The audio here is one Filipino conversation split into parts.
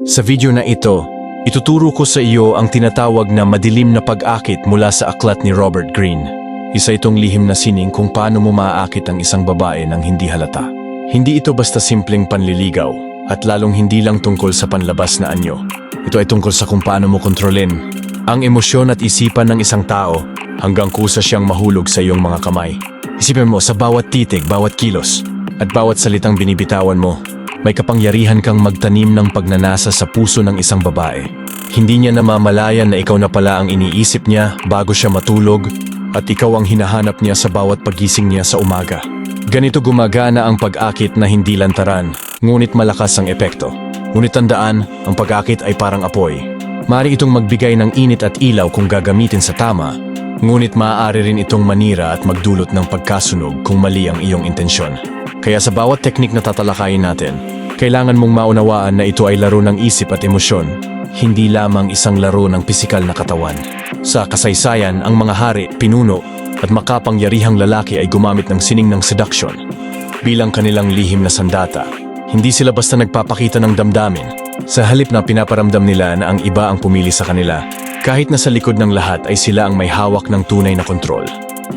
Sa video na ito, ituturo ko sa iyo ang tinatawag na madilim na pag-akit mula sa aklat ni Robert Greene. Isa itong lihim na sining kung paano mo maaakit ang isang babae nang hindi halata. Hindi ito basta simpleng panliligaw at lalong hindi lang tungkol sa panlabas na anyo. Ito ay tungkol sa kung paano mo kontrolin ang emosyon at isipan ng isang tao hanggang kusa siyang mahulog sa iyong mga kamay. Isipin mo, sa bawat titig, bawat kilos at bawat salitang binibitawan mo, may kapangyarihan kang magtanim ng pagnanasa sa puso ng isang babae. Hindi niya namamalayan na ikaw na pala ang iniisip niya bago siya matulog at ikaw ang hinahanap niya sa bawat pagising niya sa umaga. Ganito gumagana ang pag-akit na hindi lantaran, ngunit malakas ang epekto. Ngunit tandaan, ang pag-akit ay parang apoy. Maaari itong magbigay ng init at ilaw kung gagamitin sa tama, ngunit maaari rin itong manira at magdulot ng pagkasunog kung mali ang iyong intensyon. Kaya sa bawat teknik na tatalakayin natin, kailangan mong maunawaan na ito ay laro ng isip at emosyon, hindi lamang isang laro ng pisikal na katawan. Sa kasaysayan, ang mga hari, pinuno, at makapangyarihang lalaki ay gumamit ng sining ng seduction bilang kanilang lihim na sandata. Hindi sila basta nagpapakita ng damdamin. Sa halip na pinaparamdam nila na ang iba ang pumili sa kanila, kahit na sa likod ng lahat ay sila ang may hawak ng tunay na kontrol.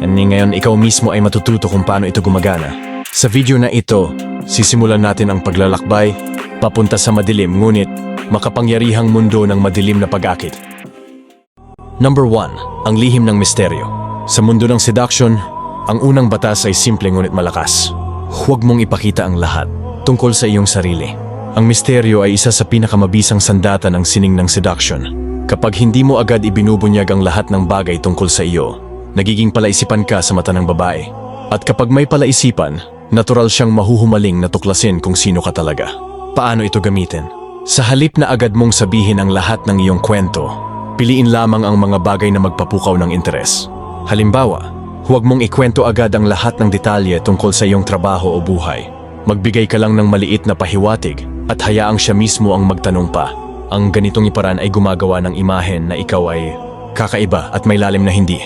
And ngayon ikaw mismo ay matututo kung paano ito gumagana. Sa video na ito, sisimulan natin ang paglalakbay papunta sa madilim ngunit makapangyarihang mundo ng madilim na pag-akit. Number 1. Ang lihim ng misteryo. Sa mundo ng seduction, ang unang batas ay simple ngunit malakas. Huwag mong ipakita ang lahat tungkol sa iyong sarili. Ang misteryo ay isa sa pinakamabisang sandata ng sining ng seduction. Kapag hindi mo agad ibinubunyag ang lahat ng bagay tungkol sa iyo, nagiging palaisipan ka sa mata ng babae. At kapag may palaisipan, natural siyang mahuhumaling na tuklasin kung sino ka talaga. Paano ito gamitin? Sa halip na agad mong sabihin ang lahat ng iyong kwento, piliin lamang ang mga bagay na magpapukaw ng interes. Halimbawa, huwag mong ikwento agad ang lahat ng detalye tungkol sa iyong trabaho o buhay. Magbigay ka lang ng maliit na pahiwatig at hayaang siya mismo ang magtanong pa. Ang ganitong iparaan ay gumagawa ng imahen na ikaw ay kakaiba at may lalim na hindi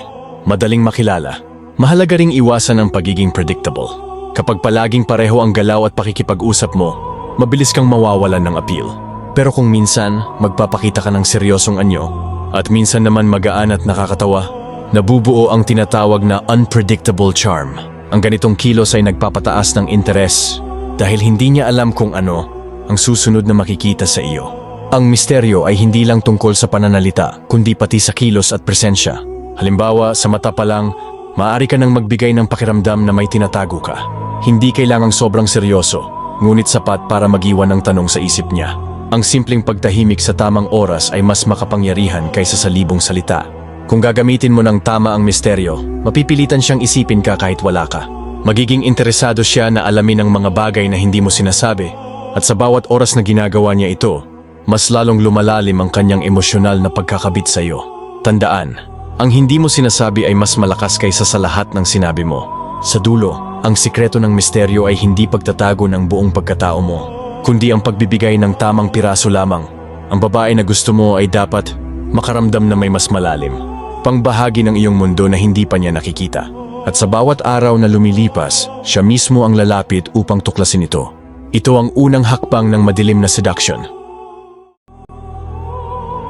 madaling makilala. Mahalaga ring iwasan ang pagiging predictable. Kapag palaging pareho ang galaw at pakikipag-usap mo, mabilis kang mawawalan ng appeal. Pero kung minsan, magpapakita ka ng seryosong anyo, at minsan naman magaan at nakakatawa, nabubuo ang tinatawag na unpredictable charm. Ang ganitong kilos ay nagpapataas ng interes dahil hindi niya alam kung ano ang susunod na makikita sa iyo. Ang misteryo ay hindi lang tungkol sa pananalita, kundi pati sa kilos at presensya. Halimbawa, sa mata pa lang, maaari ka nang magbigay ng pakiramdam na may tinatago ka. Hindi kailangang sobrang seryoso, ngunit sapat para mag-iwan ng tanong sa isip niya. Ang simpleng pagtahimik sa tamang oras ay mas makapangyarihan kaysa sa libong salita. Kung gagamitin mo ng tama ang misteryo, mapipilitan siyang isipin ka kahit wala ka. Magiging interesado siya na alamin ang mga bagay na hindi mo sinasabi, at sa bawat oras na ginagawa niya ito, mas lalong lumalalim ang kanyang emosyonal na pagkakabit sa iyo. Tandaan, ang hindi mo sinasabi ay mas malakas kaysa sa lahat ng sinabi mo. Sa dulo, ang sikreto ng misteryo ay hindi pagtatago ng buong pagkatao mo, kundi ang pagbibigay ng tamang piraso lamang. Ang babae na gusto mo ay dapat makaramdam na may mas malalim, pangbahagi ng iyong mundo na hindi pa niya nakikita. At sa bawat araw na lumilipas, siya mismo ang lalapit upang tuklasin ito. Ito ang unang hakbang ng madilim na seduction.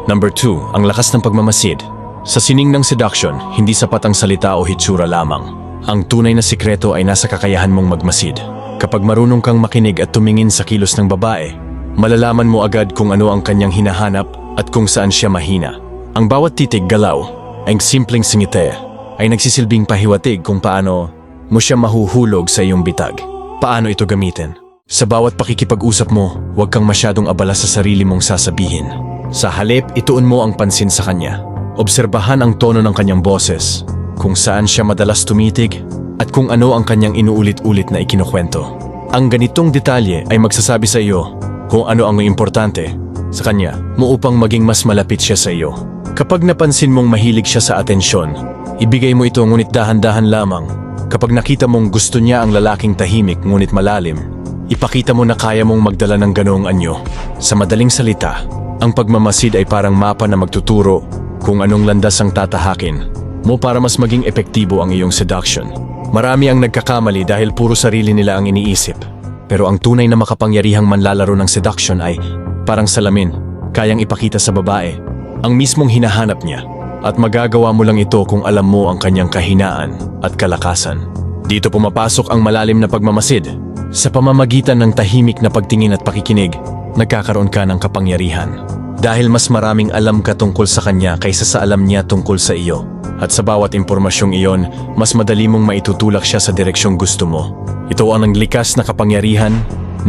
Number 2. Ang lakas ng pagmamasid. Sa sining ng seduction, hindi sapat ang salita o hitsura lamang. Ang tunay na sikreto ay nasa kakayahan mong magmasid. Kapag marunong kang makinig at tumingin sa kilos ng babae, malalaman mo agad kung ano ang kanyang hinahanap at kung saan siya mahina. Ang bawat titig, galaw, ang simpleng singite ay nagsisilbing pahiwatig kung paano mo siya mahuhulog sa iyong bitag. Paano ito gamitin? Sa bawat pakikipag-usap mo, huwag kang masyadong abala sa sarili mong sasabihin. Sa halip, ituon mo ang pansin sa kanya. Obserbahan ang tono ng kanyang boses, kung saan siya madalas tumitig, at kung ano ang kanyang inuulit-ulit na ikinukwento. Ang ganitong detalye ay magsasabi sa iyo kung ano ang importante sa kanya mo upang maging mas malapit siya sa iyo. Kapag napansin mong mahilig siya sa atensyon, ibigay mo ito ngunit dahan-dahan lamang. Kapag nakita mong gusto niya ang lalaking tahimik ngunit malalim, ipakita mo na kaya mong magdala ng ganoong anyo. Sa madaling salita, ang pagmamasid ay parang mapa na magtuturo kung anong landas ang tatahakin mo para mas maging epektibo ang iyong seduction. Marami ang nagkakamali dahil puro sarili nila ang iniisip. Pero ang tunay na makapangyarihang manlalaro ng seduction ay parang salamin, kayang ipakita sa babae ang mismong hinahanap niya. At magagawa mo lang ito kung alam mo ang kanyang kahinaan at kalakasan. Dito pumapasok ang malalim na pagmamasid. Sa pamamagitan ng tahimik na pagtingin at pakikinig, nagkakaroon ka ng kapangyarihan. Dahil mas maraming alam ka tungkol sa kanya kaysa sa alam niya tungkol sa iyo. At sa bawat impormasyong iyon, mas madali mong maitutulak siya sa direksyong gusto mo. Ito ang likas na kapangyarihan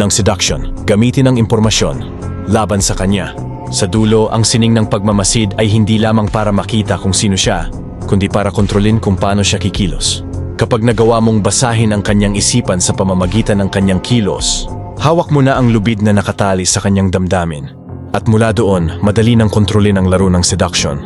ng seduction. Gamitin ang impormasyon laban sa kanya. Sa dulo, ang sining ng pagmamasid ay hindi lamang para makita kung sino siya, kundi para kontrolin kung paano siya kikilos. Kapag nagawa mong basahin ang kanyang isipan sa pamamagitan ng kanyang kilos, hawak mo na ang lubid na nakatali sa kanyang damdamin. At mula doon, madali nang kontrolin ang laro ng seduction.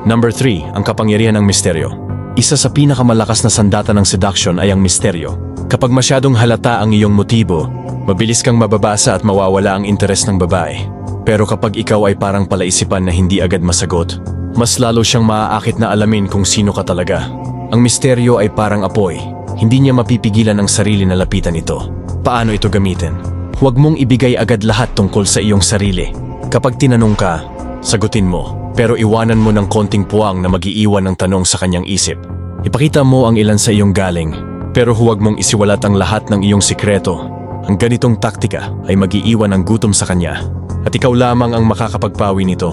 Number 3, ang kapangyarihan ng misteryo. Isa sa pinakamalakas na sandata ng seduction ay ang misteryo. Kapag masyadong halata ang iyong motibo, mabilis kang mababasa at mawawala ang interes ng babae. Pero kapag ikaw ay parang palaisipan na hindi agad masagot, mas lalo siyang maaakit na alamin kung sino ka talaga. Ang misteryo ay parang apoy. Hindi niya mapipigilan ang sarili na lapitan ito. Paano ito gamitin? Huwag mong ibigay agad lahat tungkol sa iyong sarili. Kapag tinanong ka, sagutin mo. Pero iwanan mo ng konting puwang na mag-iiwan ng tanong sa kanyang isip. Ipakita mo ang ilan sa iyong galing, pero huwag mong isiwalat ang lahat ng iyong sikreto. Ang ganitong taktika ay mag-iiwan ng gutom sa kanya, at ikaw lamang ang makakapagpawi nito.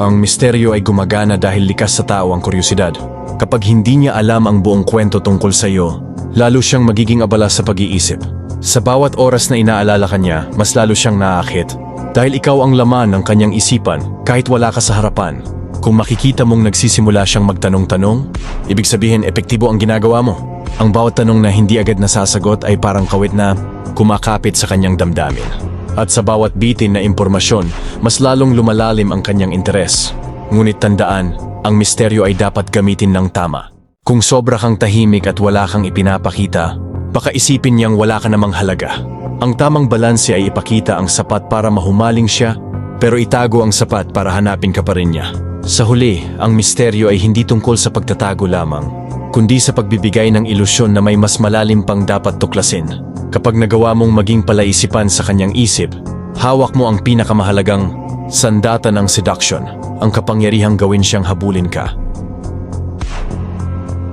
Ang misteryo ay gumagana dahil likas sa tao ang kuryosidad. Kapag hindi niya alam ang buong kwento tungkol sa iyo, lalo siyang magiging abala sa pag-iisip. Sa bawat oras na inaalala ka niya, mas lalo siyang naaakit. Dahil ikaw ang laman ng kanyang isipan kahit wala ka sa harapan. Kung makikita mong nagsisimula siyang magtanong-tanong, ibig sabihin epektibo ang ginagawa mo. Ang bawat tanong na hindi agad nasasagot ay parang kawit na kumakapit sa kanyang damdamin. At sa bawat bitin na impormasyon, mas lalong lumalalim ang kanyang interes. Ngunit tandaan, ang misteryo ay dapat gamitin ng tama. Kung sobra kang tahimik at wala kang ipinapakita, baka isipin niyang wala ka namang halaga. Ang tamang balanse ay ipakita ang sapat para mahumaling siya, pero itago ang sapat para hanapin ka pa rin niya. Sa huli, ang misteryo ay hindi tungkol sa pagtatago lamang, kundi sa pagbibigay ng ilusyon na may mas malalim pang dapat tuklasin. Kapag nagawa mong maging palaisipan sa kanyang isip, hawak mo ang pinakamahalagang sandata ng seduction, ang kapangyarihang gawin siyang habulin ka.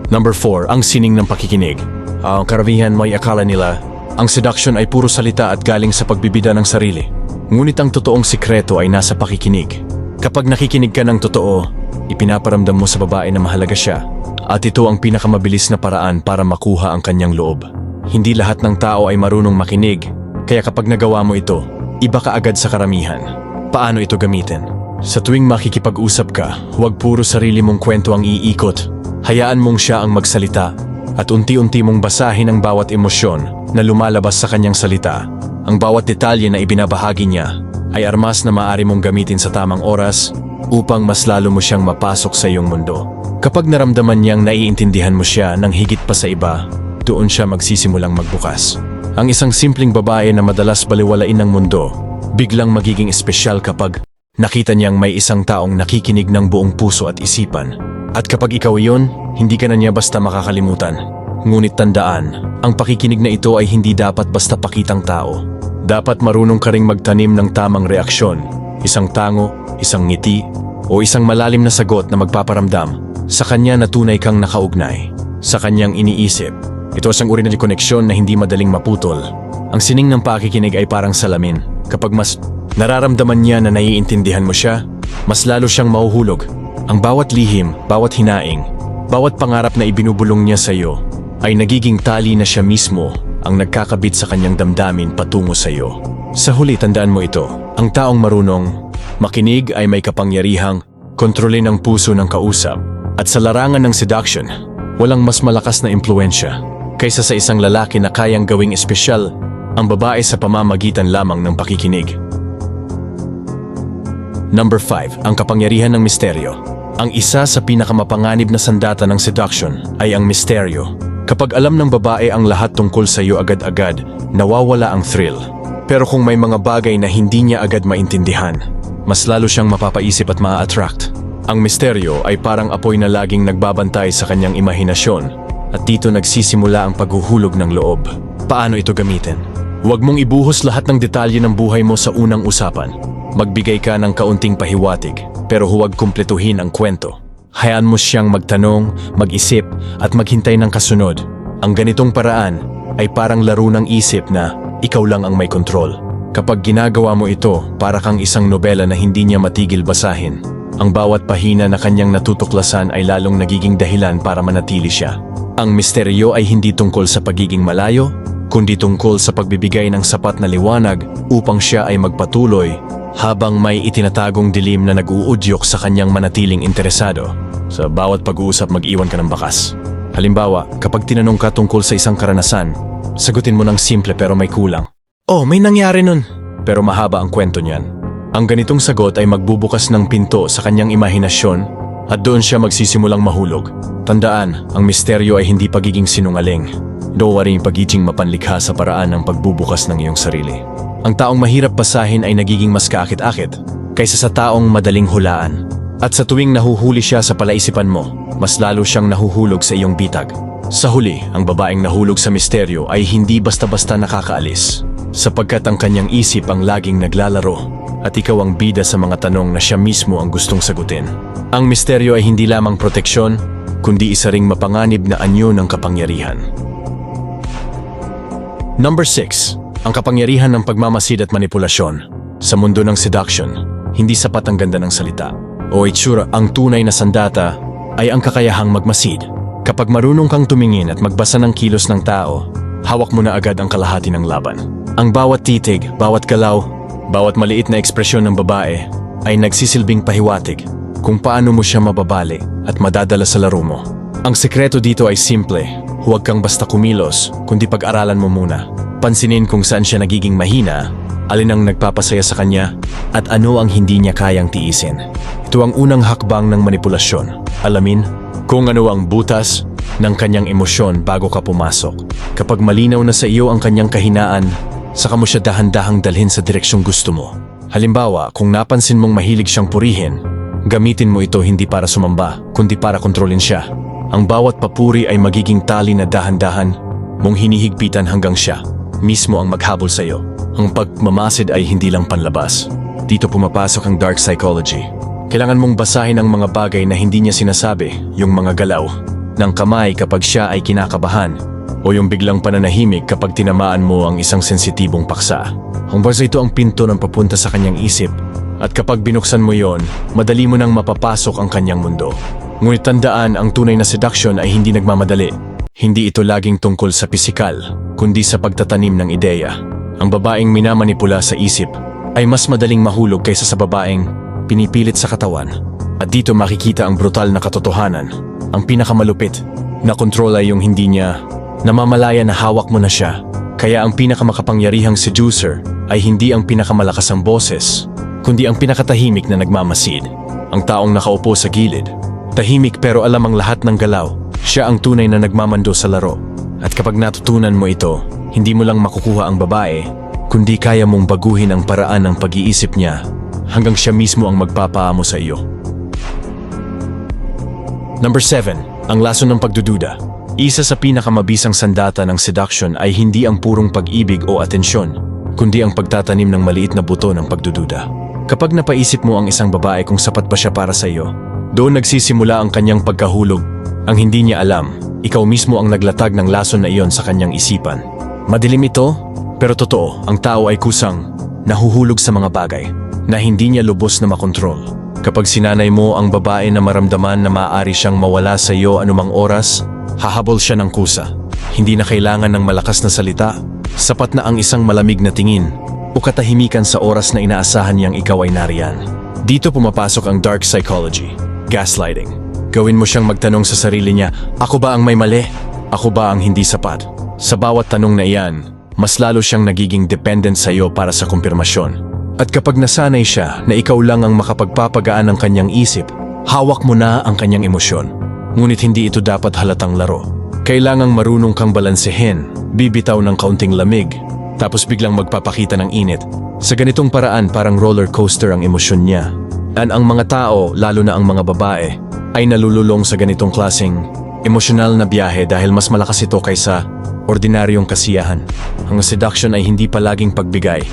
Number 4, ang sining ng pakikinig. Ang karamihan may akala nila, ang seduction ay puro salita at galing sa pagbibida ng sarili. Ngunit ang totoong sikreto ay nasa pakikinig. Kapag nakikinig ka ng totoo, ipinaparamdam mo sa babae na mahalaga siya. At ito ang pinakamabilis na paraan para makuha ang kanyang loob. Hindi lahat ng tao ay marunong makinig, kaya kapag nagawa mo ito, iba ka agad sa karamihan. Paano ito gamitin? Sa tuwing makikipag-usap ka, huwag puro sarili mong kwento ang iikot. Hayaan mong siya ang magsalita at unti-unti mong basahin ang bawat emosyon na lumalabas sa kanyang salita. Ang bawat detalye na ibinabahagi niya ay armas na maaari mong gamitin sa tamang oras upang mas lalo mo siyang mapasok sa iyong mundo. Kapag naramdaman niyang naiintindihan mo siya ng higit pa sa iba, doon siya magsisimulang magbukas. Ang isang simpleng babae na madalas baliwalain ng mundo, biglang magiging espesyal kapag nakita niyang may isang taong nakikinig ng buong puso at isipan. At kapag ikaw iyon, hindi ka na niya basta makakalimutan. Ngunit tandaan, ang pakikinig na ito ay hindi dapat basta pakitang tao. Dapat marunong ka ring magtanim ng tamang reaksyon, isang tango, isang ngiti, o isang malalim na sagot na magpaparamdam sa kanya na tunay kang nakaugnay, sa kanyang iniisip. Ito isang uri ng koneksyon na hindi madaling maputol. Ang sining ng pakikinig ay parang salamin. Kapag mas nararamdaman niya na naiintindihan mo siya, mas lalo siyang mahuhulog. Ang bawat lihim, bawat hinaing, bawat pangarap na ibinubulong niya sa iyo, ay nagiging tali na siya mismo ang nagkakabit sa kanyang damdamin patungo sa iyo. Sa huli, tandaan mo ito. Ang taong marunong makinig ay may kapangyarihang kontrolin ang puso ng kausap. At sa larangan ng seduction, walang mas malakas na impluensya kaysa sa isang lalaki na kayang gawing espesyal ang babae sa pamamagitan lamang ng pakikinig. Number 5, ang kapangyarihan ng misteryo. Ang isa sa pinakamapanganib na sandata ng seduction ay ang misteryo. Kapag alam ng babae ang lahat tungkol sa iyo agad-agad, nawawala ang thrill. Pero kung may mga bagay na hindi niya agad maintindihan, mas lalo siyang mapapaisip at maa-attract. Ang misteryo ay parang apoy na laging nagbabantay sa kanyang imahinasyon at dito nagsisimula ang paghuhulog ng loob. Paano ito gamitin? Huwag mong ibuhos lahat ng detalye ng buhay mo sa unang usapan. Magbigay ka ng kaunting pahiwatig, pero huwag kumpletuhin ang kwento. Hayaan mo siyang magtanong, mag-isip, at maghintay ng kasunod. Ang ganitong paraan ay parang laro ng isip na ikaw lang ang may kontrol. Kapag ginagawa mo ito, para kang isang nobela na hindi niya matigil basahin. Ang bawat pahina na kanyang natutuklasan ay lalong nagiging dahilan para manatili siya. Ang misteryo ay hindi tungkol sa pagiging malayo, kundi tungkol sa pagbibigay ng sapat na liwanag upang siya ay magpatuloy habang may itinatagong dilim na nag-uudyok sa kanyang manatiling interesado. Sa bawat pag-uusap, mag-iwan ka ng bakas. Halimbawa, kapag tinanong ka tungkol sa isang karanasan, sagutin mo ng simple pero may kulang. Oh, may nangyari nun. Pero mahaba ang kwento niyan. Ang ganitong sagot ay magbubukas ng pinto sa kanyang imahinasyon at doon siya magsisimulang mahulog. Tandaan, ang misteryo ay hindi pagiging sinungaling. Ito rin pagiging mapanlikha sa paraan ng pagbubukas ng iyong sarili. Ang taong mahirap basahin ay nagiging mas kaakit-akit kaysa sa taong madaling hulaan. At sa tuwing nahuhuli siya sa palaisipan mo, mas lalo siyang nahuhulog sa iyong bitag. Sa huli, ang babaeng nahulog sa misteryo ay hindi basta-basta nakakaalis, sapagkat ang kanyang isip ang laging naglalaro at ikaw ang bida sa mga tanong na siya mismo ang gustong sagutin. Ang misteryo ay hindi lamang proteksyon, kundi isa ring mapanganib na anyo ng kapangyarihan. Number 6. Ang kapangyarihan ng pagmamasid at manipulasyon. Sa mundo ng seduction, hindi sapat ang ganda ng salita o itsura. Ang tunay na sandata ay ang kakayahang magmasid. Kapag marunong kang tumingin at magbasa ng kilos ng tao, hawak mo na agad ang kalahati ng laban. Ang bawat titig, bawat galaw, bawat maliit na ekspresyon ng babae ay nagsisilbing pahiwatig kung paano mo siya mababali at madadala sa laro mo. Ang sekreto dito ay simple. Huwag kang basta kumilos, kundi pag-aralan mo muna. Pansinin kung saan siya nagiging mahina, alin ang nagpapasaya sa kanya, at ano ang hindi niya kayang tiisin. Ito ang unang hakbang ng manipulasyon. Alamin kung ano ang butas ng kanyang emosyon bago ka pumasok. Kapag malinaw na sa iyo ang kanyang kahinaan, saka mo siya dahan-dahang dalhin sa direksyong gusto mo. Halimbawa, kung napansin mong mahilig siyang purihin, gamitin mo ito hindi para sumamba, kundi para kontrolin siya. Ang bawat papuri ay magiging tali na dahan-dahan mong hinihigpitan hanggang siya mismo ang maghabol sa iyo. Ang pagmamasid ay hindi lang panlabas. Dito pumapasok ang dark psychology. Kailangan mong basahin ang mga bagay na hindi niya sinasabi, yung mga galaw ng kamay kapag siya ay kinakabahan, o yung biglang pananahimik kapag tinamaan mo ang isang sensitibong paksa. Ang basa ito ang pinto ng papunta sa kanyang isip, at kapag binuksan mo yon, madali mo nang mapapasok ang kanyang mundo. Ngunit tandaan, ang tunay na seduction ay hindi nagmamadali. Hindi ito laging tungkol sa pisikal, kundi sa pagtatanim ng ideya. Ang babaeng minamanipula sa isip ay mas madaling mahulog kaysa sa babaeng pinipilit sa katawan. At dito makikita ang brutal na katotohanan. Ang pinakamalupit na kontrol ay yung hindi niya namamalaya na hawak mo na siya. Kaya ang pinakamakapangyarihang seducer ay hindi ang pinakamalakas ang boses, kundi ang pinakatahimik na nagmamasid. Ang taong nakaupo sa gilid, tahimik pero alam ang lahat ng galaw. Siya ang tunay na nagmamando sa laro. At kapag natutunan mo ito, hindi mo lang makukuha ang babae, kundi kaya mong baguhin ang paraan ng pag-iisip niya hanggang siya mismo ang magpapaamo sa iyo. Number 7. Ang lason ng pagdududa. Isa sa pinakamabisang sandata ng seduction ay hindi ang purong pag-ibig o atensyon, kundi ang pagtatanim ng maliit na buto ng pagdududa. Kapag napaisip mo ang isang babae kung sapat ba siya para sa iyo, doon nagsisimula ang kanyang pagkahulog. Ang hindi niya alam, ikaw mismo ang naglatag ng lason na iyon sa kanyang isipan. Madilim ito, pero totoo, ang tao ay kusang nahuhulog sa mga bagay na hindi niya lubos na makontrol. Kapag sinanay mo ang babae na maramdaman na maaari siyang mawala sa iyo anumang oras, hahabol siya ng kusa. Hindi na kailangan ng malakas na salita, sapat na ang isang malamig na tingin o katahimikan sa oras na inaasahan niyang ikaw ay nariyan. Dito pumapasok ang dark psychology, gaslighting. Gawin mo siyang magtanong sa sarili niya, ako ba ang may mali? Ako ba ang hindi sapat? Sa bawat tanong na iyan, mas lalo siyang nagiging dependent sa iyo para sa kumpirmasyon. At kapag nasanay siya na ikaw lang ang makapagpapagaan ng kanyang isip, hawak mo na ang kanyang emosyon. Ngunit hindi ito dapat halatang laro. Kailangang marunong kang balansehin, bibitaw ng kaunting lamig, tapos biglang magpapakita ng init. Sa ganitong paraan parang roller coaster ang emosyon niya. Ang mga tao, lalo na ang mga babae, ay nalululong sa ganitong klaseng emosyonal na biyahe dahil mas malakas ito kaysa ordinaryong kasiyahan. Ang seduction ay hindi palaging pagbigay.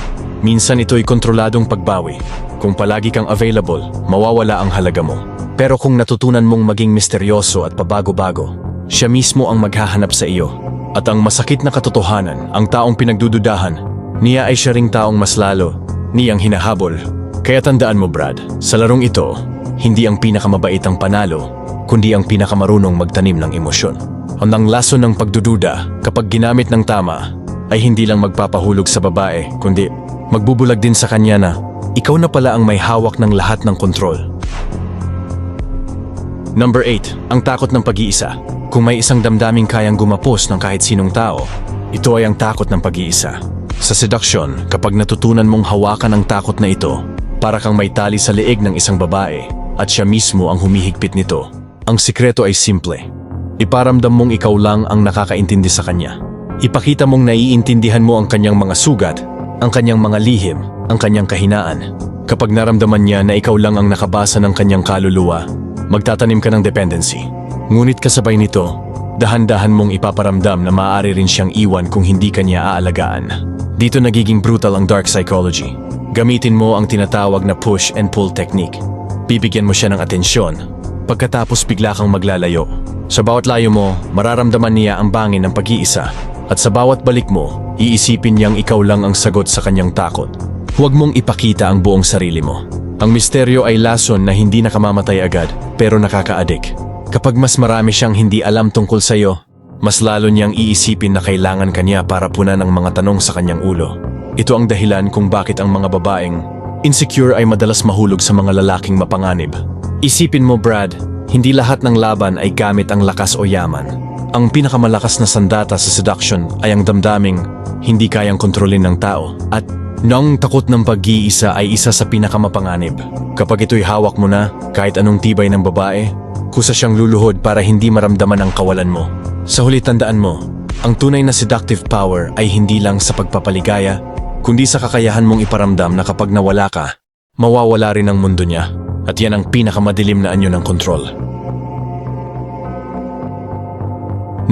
Minsan ito'y kontroladong pagbawi. Kung palagi kang available, mawawala ang halaga mo. Pero kung natutunan mong maging misteryoso at pabago-bago, siya mismo ang maghahanap sa iyo. At ang masakit na katotohanan, ang taong pinagdududahan, niya ay siya ring taong mas lalo, niyang hinahabol. Kaya tandaan mo Brad, sa larong ito, hindi ang pinakamabait ang panalo, kundi ang pinakamarunong magtanim ng emosyon. Ang lason ng pagdududa, kapag ginamit ng tama, ay hindi lang magpapahulog sa babae, kundi magbubulag din sa kanya na ikaw na pala ang may hawak ng lahat ng kontrol. Number 8, ang takot ng pag-iisa. Kung may isang damdaming kayang gumapos ng kahit sinong tao, ito ay ang takot ng pag-iisa. Sa seduction, kapag natutunan mong hawakan ang takot na ito, para kang may tali sa leeg ng isang babae at siya mismo ang humihigpit nito. Ang sikreto ay simple. Iparamdam mong ikaw lang ang nakakaintindi sa kanya. Ipakita mong naiintindihan mo ang kanyang mga sugat, ang kanyang mga lihim, ang kanyang kahinaan. Kapag naramdaman niya na ikaw lang ang nakabasa ng kanyang kaluluwa, magtatanim ka ng dependency. Ngunit kasabay nito, dahan-dahan mong ipaparamdam na maaari rin siyang iwan kung hindi kanya aalagaan. Dito nagiging brutal ang dark psychology. Gamitin mo ang tinatawag na push and pull technique. Bibigyan mo siya ng atensyon, pagkatapos bigla kang maglalayo. Sa bawat layo mo, mararamdaman niya ang bangin ng pag-iisa. At sa bawat balik mo, iisipin niyang ikaw lang ang sagot sa kanyang takot. Huwag mong ipakita ang buong sarili mo. Ang misteryo ay lason na hindi nakamamatay agad, pero nakakaadik. Kapag mas marami siyang hindi alam tungkol sa iyo, mas lalo niyang iisipin na kailangan kanya para punan ang mga tanong sa kanyang ulo. Ito ang dahilan kung bakit ang mga babaeng insecure ay madalas mahulog sa mga lalaking mapanganib. Isipin mo Brad, hindi lahat ng laban ay gamit ang lakas o yaman. Ang pinakamalakas na sandata sa seduction ay ang damdaming hindi kayang kontrolin ng tao. At nang takot ng pag-iisa ay isa sa pinakamapanganib. Kapag ito'y hawak mo na, kahit anong tibay ng babae, kusa siyang luluhod para hindi maramdaman ang kawalan mo. Sa huli tandaan mo, ang tunay na seductive power ay hindi lang sa pagpapaligaya, kundi sa kakayahan mong iparamdam na kapag nawala ka, mawawala rin ang mundo niya. At yan ang pinakamadilim na anyo ng kontrol.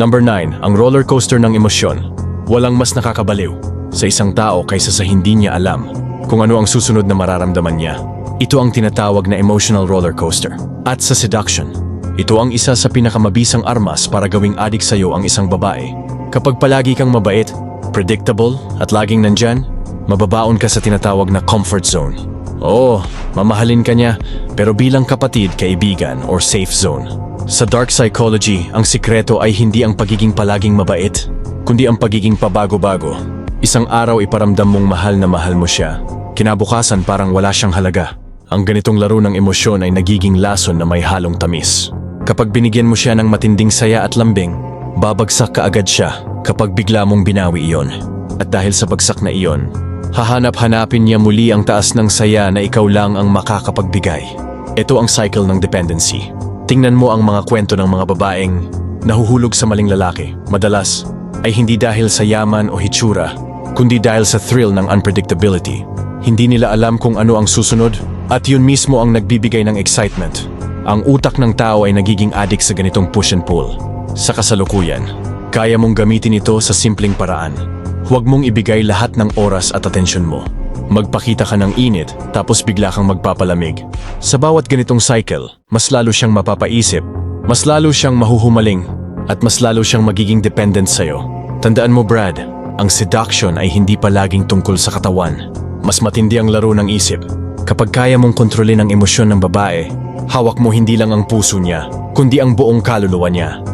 Number 9, ang roller coaster ng emosyon. Walang mas nakakabaliw sa isang tao kaysa sa hindi niya alam kung ano ang susunod na mararamdaman niya. Ito ang tinatawag na emotional roller coaster. At sa seduction, ito ang isa sa pinakamabisang armas para gawing adik sa iyo ang isang babae. Kapag palagi kang mabait, predictable at laging nandyan, mababaon ka sa tinatawag na comfort zone. Oo, mamahalin ka niya, pero bilang kapatid, kaibigan, or safe zone. Sa dark psychology, ang sikreto ay hindi ang pagiging palaging mabait, kundi ang pagiging pabago-bago. Isang araw iparamdam mong mahal na mahal mo siya. Kinabukasan parang wala siyang halaga. Ang ganitong laro ng emosyon ay nagiging lason na may halong tamis. Kapag binigyan mo siya ng matinding saya at lambing, babagsak ka agad siya kapag bigla mong binawi iyon. At dahil sa bagsak na iyon, hahanap-hanapin niya muli ang taas ng saya na ikaw lang ang makakapagbigay. Ito ang cycle ng dependency. Tingnan mo ang mga kwento ng mga babaeng nahuhulog sa maling lalaki. Madalas ay hindi dahil sa yaman o hitsura, kundi dahil sa thrill ng unpredictability. Hindi nila alam kung ano ang susunod at yun mismo ang nagbibigay ng excitement. Ang utak ng tao ay nagiging addict sa ganitong push and pull. Sa kasalukuyan, kaya mong gamitin ito sa simpleng paraan. Huwag mong ibigay lahat ng oras at atensyon mo. Magpakita ka ng init, tapos bigla kang magpapalamig. Sa bawat ganitong cycle, mas lalo siyang mapapaisip, mas lalo siyang mahuhumaling, at mas lalo siyang magiging dependent sa'yo. Tandaan mo Brad, ang seduction ay hindi palaging tungkol sa katawan. Mas matindi ang laro ng isip. Kapag kaya mong kontrolin ang emosyon ng babae, hawak mo hindi lang ang puso niya, kundi ang buong kaluluwa niya.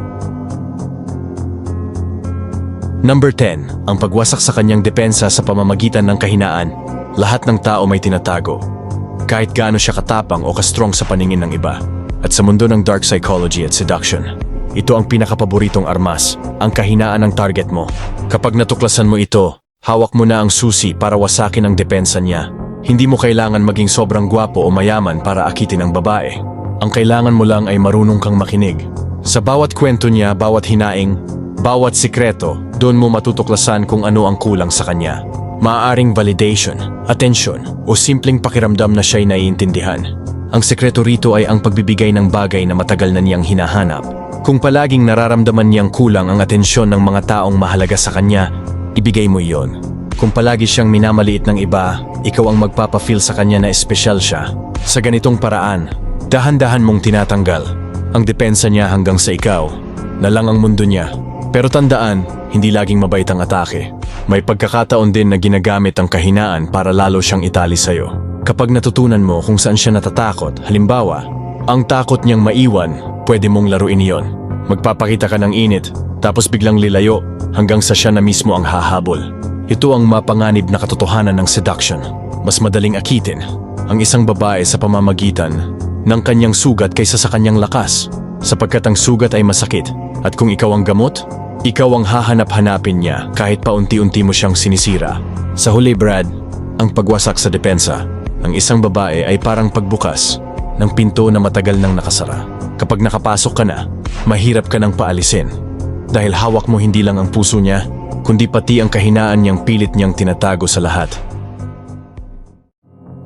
Number 10, ang pagwasak sa kanyang depensa sa pamamagitan ng kahinaan. Lahat ng tao may tinatago, kahit gaano siya katapang o kastrong sa paningin ng iba. At sa mundo ng dark psychology at seduction, ito ang pinakapaboritong armas, ang kahinaan ng target mo. Kapag natuklasan mo ito, hawak mo na ang susi para wasakin ang depensa niya. Hindi mo kailangan maging sobrang gwapo o mayaman para akitin ang babae. Ang kailangan mo lang ay marunong kang makinig. Sa bawat kwento niya, bawat hinaing, bawat sikreto, doon mo matutuklasan kung ano ang kulang sa kanya. Maaaring validation, atensyon, o simpleng pakiramdam na siya'y naiintindihan. Ang sekreto rito ay ang pagbibigay ng bagay na matagal na niyang hinahanap. Kung palaging nararamdaman niyang kulang ang atensyon ng mga taong mahalaga sa kanya, ibigay mo iyon. Kung palagi siyang minamaliit ng iba, ikaw ang magpapafeel sa kanya na espesyal siya. Sa ganitong paraan, dahan-dahan mong tinatanggal ang depensa niya hanggang sa ikaw na lang ang mundo niya. Pero tandaan, hindi laging mabait ang atake. May pagkakataon din na ginagamit ang kahinaan para lalo siyang itali sa'yo. Kapag natutunan mo kung saan siya natatakot, halimbawa, ang takot niyang maiwan, pwede mong laruin iyon. Magpapakita ka ng init, tapos biglang lilayo hanggang sa siya na mismo ang hahabol. Ito ang mapanganib na katotohanan ng seduction. Mas madaling akitin ang isang babae sa pamamagitan ng kanyang sugat kaysa sa kanyang lakas, sapagkat ang sugat ay masakit. At kung ikaw ang gamot, ikaw ang hahanap-hanapin niya kahit paunti-unti mo siyang sinisira. Sa huli, Brad, ang pagwasak sa depensa ng isang babae ay parang pagbukas ng pinto na matagal nang nakasara. Kapag nakapasok ka na, mahirap ka nang paalisin. Dahil hawak mo hindi lang ang puso niya, kundi pati ang kahinaan niyang pilit niyang tinatago sa lahat.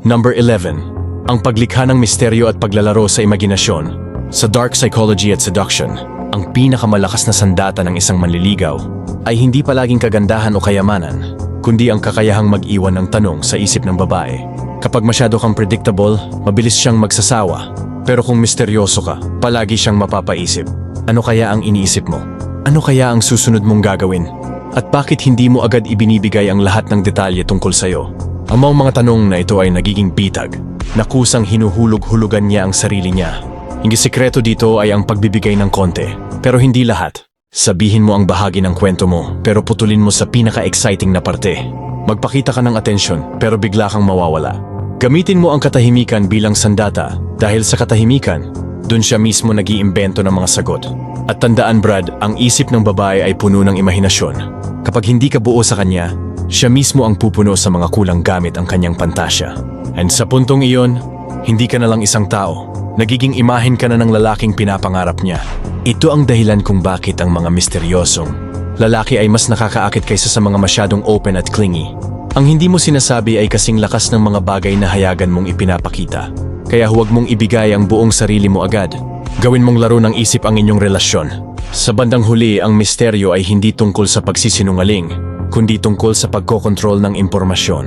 Number 11. Ang paglikha ng misteryo at paglalaro sa imaginasyon. Sa dark psychology at seduction, ang pinakamalakas na sandata ng isang manliligaw ay hindi palaging kagandahan o kayamanan, kundi ang kakayahang mag-iwan ng tanong sa isip ng babae. Kapag masyado kang predictable, mabilis siyang magsasawa. Pero kung misteryoso ka, palagi siyang mapapaisip. Ano kaya ang iniisip mo? Ano kaya ang susunod mong gagawin? At bakit hindi mo agad ibinibigay ang lahat ng detalye tungkol sa'yo? Ang mga tanong na ito ay nagiging bitag, na kusang hinuhulog-hulugan niya ang sarili niya. Ang sikreto dito ay ang pagbibigay ng konti, pero hindi lahat. Sabihin mo ang bahagi ng kwento mo, pero putulin mo sa pinaka-exciting na parte. Magpakita ka ng atensyon, pero bigla kang mawawala. Gamitin mo ang katahimikan bilang sandata, dahil sa katahimikan, dun siya mismo nag-iimbento ng mga sagot. At tandaan, Brad, ang isip ng babae ay puno ng imahinasyon. Kapag hindi ka buo sa kanya, siya mismo ang pupuno sa mga kulang gamit ang kanyang pantasya. And sa puntong iyon, hindi ka na lang isang tao. Nagiging imahen ka na ng lalaking pinapangarap niya. Ito ang dahilan kung bakit ang mga misteryosong lalaki ay mas nakakaakit kaysa sa mga masyadong open at clingy. Ang hindi mo sinasabi ay kasing lakas ng mga bagay na hayagan mong ipinapakita. Kaya huwag mong ibigay ang buong sarili mo agad. Gawin mong laro ng isip ang inyong relasyon. Sa bandang huli, ang misteryo ay hindi tungkol sa pagsisinungaling, kundi tungkol sa pagkokontrol ng impormasyon.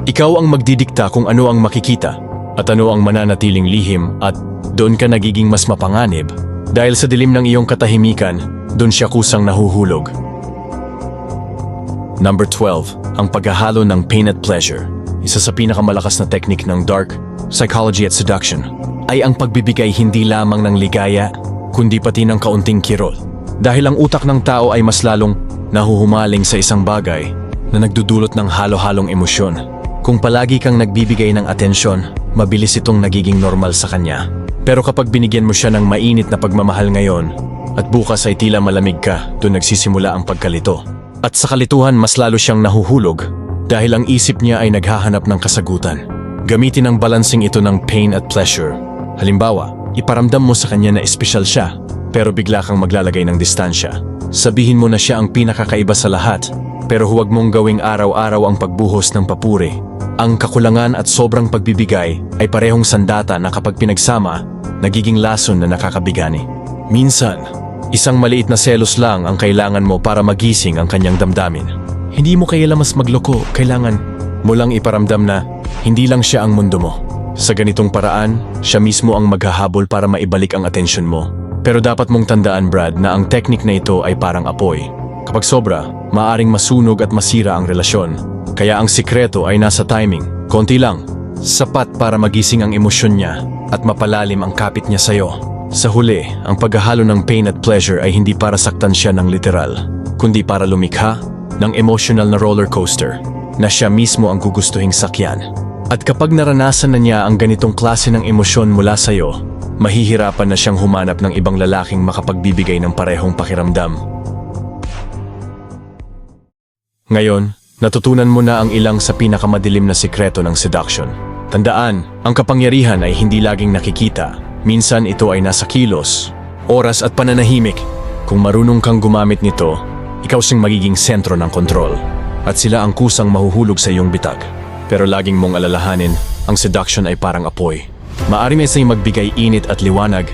Ikaw ang magdidikta kung ano ang makikita at ano ang mananatiling lihim, at doon ka nagiging mas mapanganib. Dahil sa dilim ng iyong katahimikan, doon siya kusang nahuhulog. Number 12. Ang paghahalo ng pain at pleasure. Isa sa pinakamalakas na teknik ng dark psychology at seduction ay ang pagbibigay hindi lamang ng ligaya, kundi pati ng kaunting kirot. Dahil ang utak ng tao ay mas lalong nahuhumaling sa isang bagay na nagdudulot ng halo-halong emosyon. Kung palagi kang nagbibigay ng atensyon, mabilis itong nagiging normal sa kanya. Pero kapag binigyan mo siya ng mainit na pagmamahal ngayon, at bukas ay tila malamig ka, doon nagsisimula ang pagkalito. At sa kalituhan, mas lalo siyang nahuhulog dahil ang isip niya ay naghahanap ng kasagutan. Gamitin ang balancing ito ng pain at pleasure. Halimbawa, iparamdam mo sa kanya na espesyal siya, pero bigla kang maglalagay ng distansya. Sabihin mo na siya ang pinakakaiba sa lahat, pero huwag mong gawing araw-araw ang pagbuhos ng papuri. Ang kakulangan at sobrang pagbibigay ay parehong sandata na kapag pinagsama, nagiging lason na nakakabigani. Minsan, isang maliit na selos lang ang kailangan mo para magising ang kanyang damdamin. Hindi mo kailangan mas magloko, kailangan mo lang iparamdam na hindi lang siya ang mundo mo. Sa ganitong paraan, siya mismo ang maghahabol para maibalik ang atensyon mo. Pero dapat mong tandaan, Brad, na ang teknik na ito ay parang apoy. Kapag sobra, maaring masunog at masira ang relasyon. Kaya ang sikreto ay nasa timing. Konti lang, sapat para magising ang emosyon niya at mapalalim ang kapit niya sa'yo. Sa huli, ang paghahalo ng pain at pleasure ay hindi para saktan siya ng literal, kundi para lumikha ng emotional na roller coaster na siya mismo ang gugustuhing sakyan. At kapag naranasan na niya ang ganitong klase ng emosyon mula sa'yo, mahihirapan na siyang humanap ng ibang lalaking makapagbibigay ng parehong pakiramdam. Ngayon, natutunan mo na ang ilang sa pinakamadilim na sikreto ng seduction. Tandaan, ang kapangyarihan ay hindi laging nakikita. Minsan ito ay nasa kilos, oras at pananahimik. Kung marunong kang gumamit nito, ikaw siyang magiging sentro ng kontrol. At sila ang kusang mahuhulog sa iyong bitag. Pero laging mong alalahanin, ang seduction ay parang apoy. Maaari may sa'yo magbigay init at liwanag,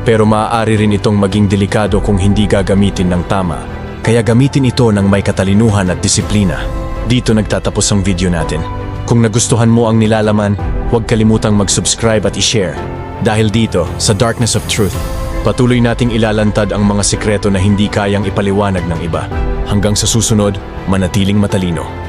Pero maaari rin itong maging delikado kung hindi gagamitin ng tama. Kaya gamitin ito ng may katalinuhan at disiplina. Dito nagtatapos ang video natin. Kung nagustuhan mo ang nilalaman, huwag kalimutang mag-subscribe at i-share. Dahil dito, sa Darkness of Truth, patuloy nating ilalantad ang mga sikreto na hindi kayang ipaliwanag ng iba. Hanggang sa susunod, manatiling matalino.